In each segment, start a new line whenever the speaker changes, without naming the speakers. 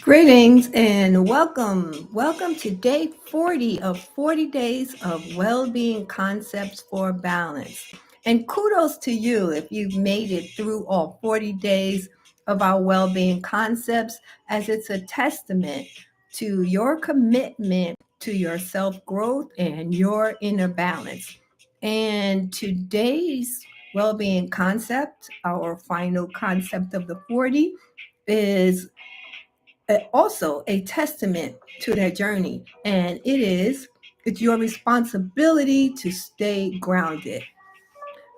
Greetings and welcome. Welcome to day 40 of 40 days of well-being concepts for balance. And kudos to you if you've made it through all 40 days of our well-being concepts, as it's a testament to your commitment to your self-growth and your inner balance. And today's well-being concept, our final concept of the 40, is also a testament to that journey. And it's your responsibility to stay grounded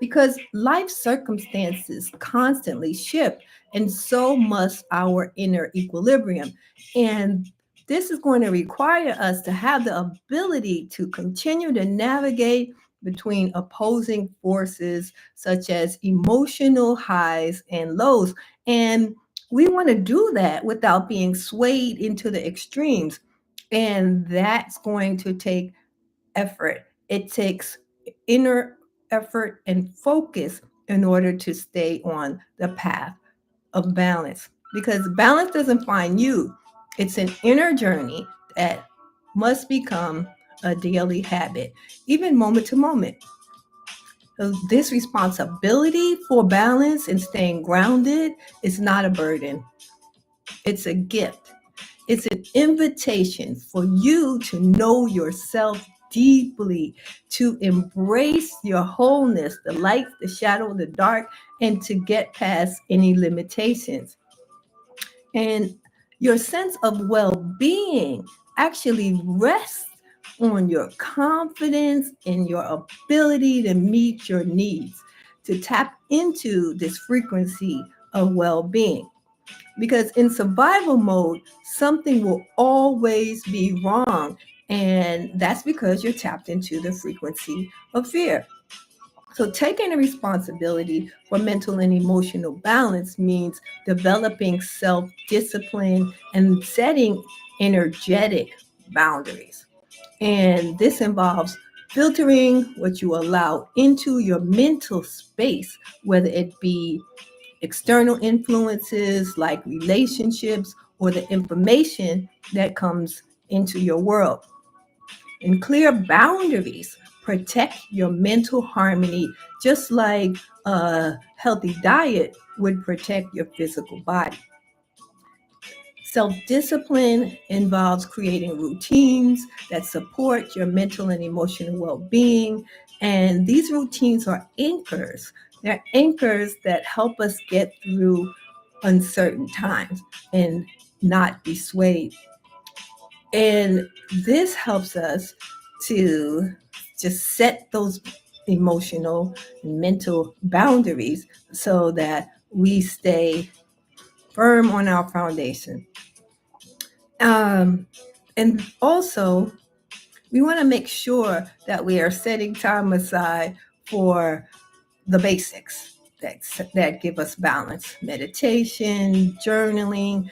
because life circumstances constantly shift, and so must our inner equilibrium. And this is going to require us to have the ability to continue to navigate between opposing forces such as emotional highs and lows. And we want to do that without being swayed into the extremes. And that's going to take effort. It takes inner effort and focus in order to stay on the path of balance. Because balance doesn't find you, it's an inner journey that must become a daily habit, even moment to moment. So this responsibility for balance and staying grounded is not a burden, it's a gift. It's an invitation for you to know yourself deeply, to embrace your wholeness, the light, the shadow, the dark, and to get past any limitations. And your sense of well being actually rests on your confidence and your ability to meet your needs, to tap into this frequency of well being. Because in survival mode, something will always be wrong. And that's because you're tapped into the frequency of fear. So, taking a responsibility for mental and emotional balance means developing self discipline and setting energetic boundaries. And this involves filtering what you allow into your mental space, whether it be external influences like relationships or the information that comes into your world. And clear boundaries protect your mental harmony, just like a healthy diet would protect your physical body. Self discipline involves creating routines that support your mental and emotional well being. And these routines are anchors. They're anchors that help us get through uncertain times and not be swayed. And this helps us to just set those emotional and mental boundaries so that we stay firm on our foundation. Um, and also, we want to make sure that we are setting time aside for the basics that give us balance: meditation, journaling,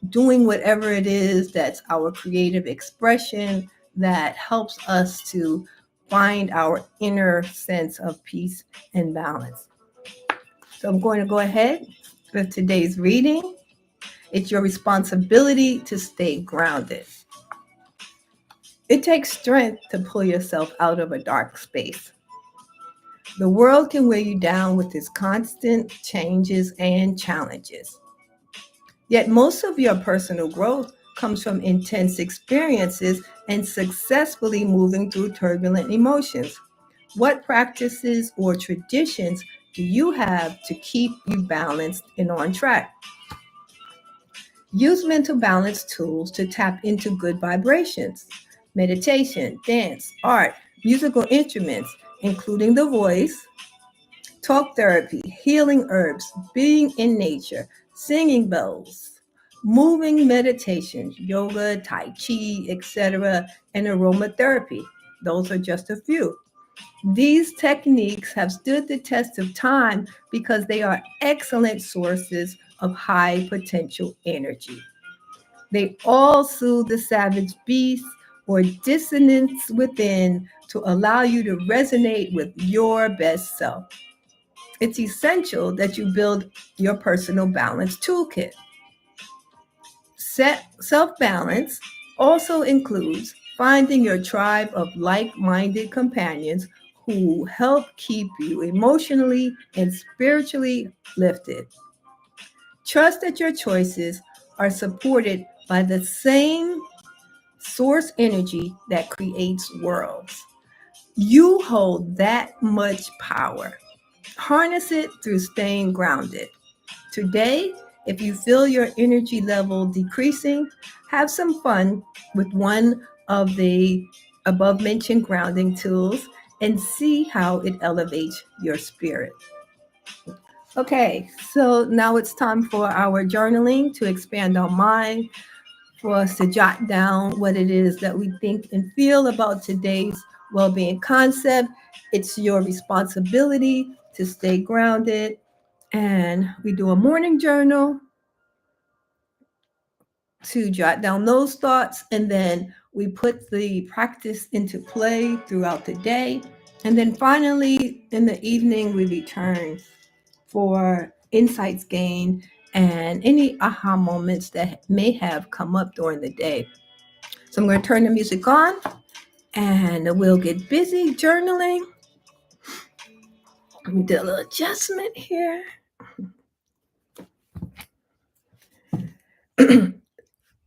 doing whatever it is that's our creative expression that helps us to find our inner sense of peace and balance. So I'm going to go ahead with today's reading. It's your responsibility to stay grounded. It takes strength to pull yourself out of a dark space. The world can weigh you down with its constant changes and challenges. Yet most of your personal growth comes from intense experiences and successfully moving through turbulent emotions. What practices or traditions do you have to keep you balanced and on track? Use mental balance tools to tap into good vibrations. Meditation, dance, art, musical instruments, including the voice, talk therapy, healing herbs, being in nature, singing bells, moving meditations, yoga, tai chi, etc., and aromatherapy. Those are just a few. These techniques have stood the test of time because they are excellent sources of high potential energy. They all soothe the savage beast or dissonance within to allow you to resonate with your best self. It's essential that you build your personal balance toolkit. Self balance also includes finding your tribe of like minded companions who help keep you emotionally and spiritually lifted. Trust that your choices are supported by the same source energy that creates worlds. You hold that much power. Harness it through staying grounded. Today, if you feel your energy level decreasing, have some fun with one of the above mentioned grounding tools and see how it elevates your spirit. Okay, so now it's time for our journaling to expand our mind, for us to jot down what it is that we think and feel about today's well being concept. It's your responsibility to stay grounded. And we do a morning journal to jot down those thoughts. And then we put the practice into play throughout the day. And then finally, in the evening, we return for insights gained and any aha moments that may have come up during the day. So I'm going to turn the music on and we'll get busy journaling. Let me do a little adjustment here.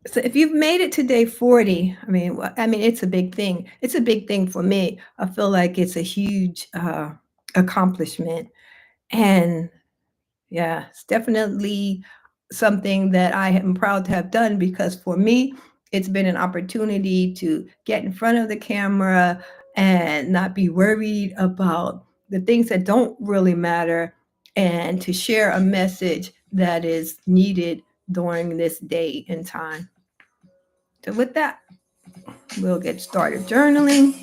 So if you've made it to day 40, I mean, it's a big thing. It's a big thing for me. I feel like it's a huge accomplishment. And yeah, it's definitely something that I am proud to have done because for me, it's been an opportunity to get in front of the camera and not be worried about the things that don't really matter and to share a message that is needed during this day and time. So, with that, we'll get started journaling.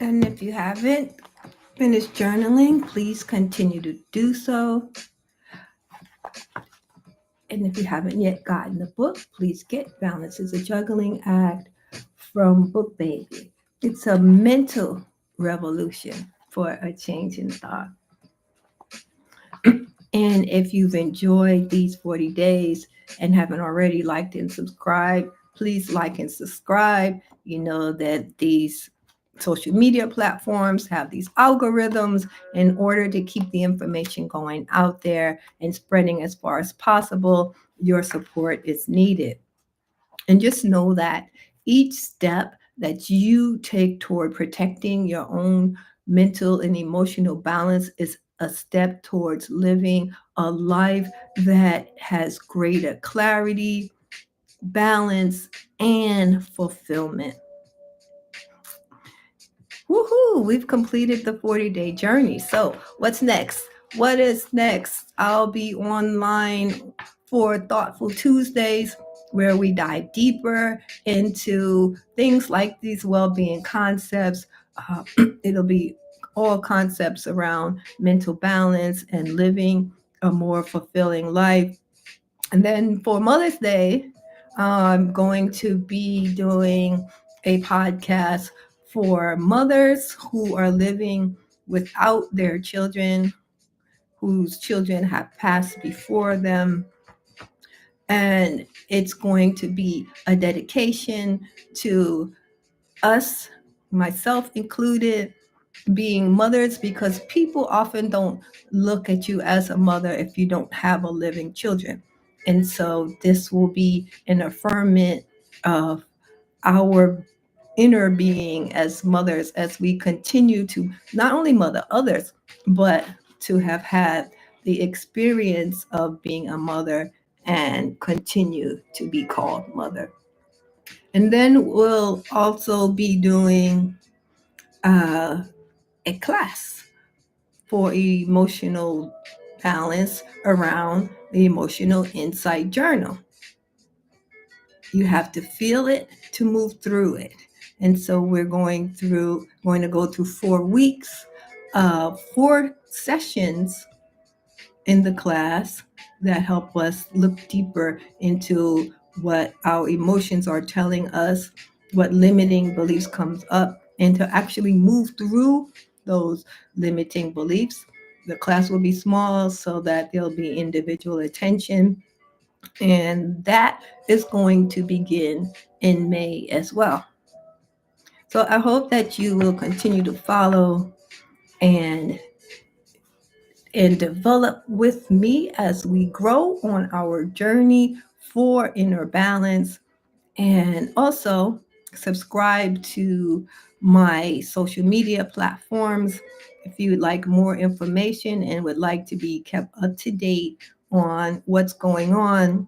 And if you haven't finished journaling, please continue to do so. And if you haven't yet gotten the book, please get Balance is a Juggling Act from Book Baby. It's a mental revolution for a change in thought. And if you've enjoyed these 40 days and haven't already liked and subscribed, please like and subscribe. You know that these social media platforms have these algorithms in order to keep the information going out there and spreading as far as possible. Your support is needed. And just know that each step that you take toward protecting your own mental and emotional balance is a step towards living a life that has greater clarity, balance, and fulfillment. Woohoo! We've completed the 40-day journey. So, what's next? What is next? I'll be online for Thoughtful Tuesdays, where we dive deeper into things like these well-being concepts. Uh, it'll be all concepts around mental balance and living a more fulfilling life. And then for Mother's Day, I'm going to be doing a podcast for mothers who are living without their children, whose children have passed before them. And it's going to be a dedication to us, myself included, being mothers, because people often don't look at you as a mother if you don't have a living children. And so this will be an affirmation of our inner being as mothers, as we continue to not only mother others, but to have had the experience of being a mother and continue to be called mother. And then we'll also be doing a class for emotional balance around the emotional insight journal. You have to feel it to move through it. And so we're going to go through 4 weeks, 4 sessions in the class that help us look deeper into what our emotions are telling us, what limiting beliefs comes up, and to actually move through those limiting beliefs. The class will be small so that there'll be individual attention, and that is going to begin in May as well. So I hope that you will continue to follow and develop with me as we grow on our journey for inner balance. And also subscribe to my social media platforms if you would like more information and would like to be kept up to date on what's going on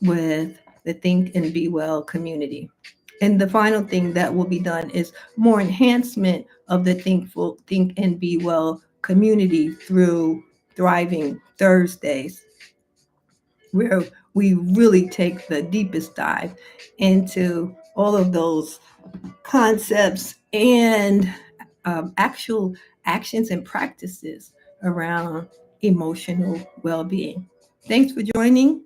with the Think and Be Well community. And the final thing that will be done is more enhancement of the Think and Be Well community through Thriving Thursdays, where we really take the deepest dive into all of those concepts and actual actions and practices around emotional well-being. Thanks for joining,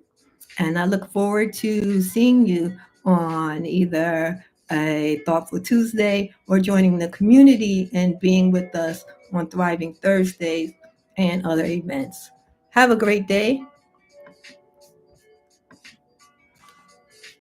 and I look forward to seeing you on either a Thoughtful Tuesday or joining the community and being with us on Thriving Thursdays and other events. Have a great day.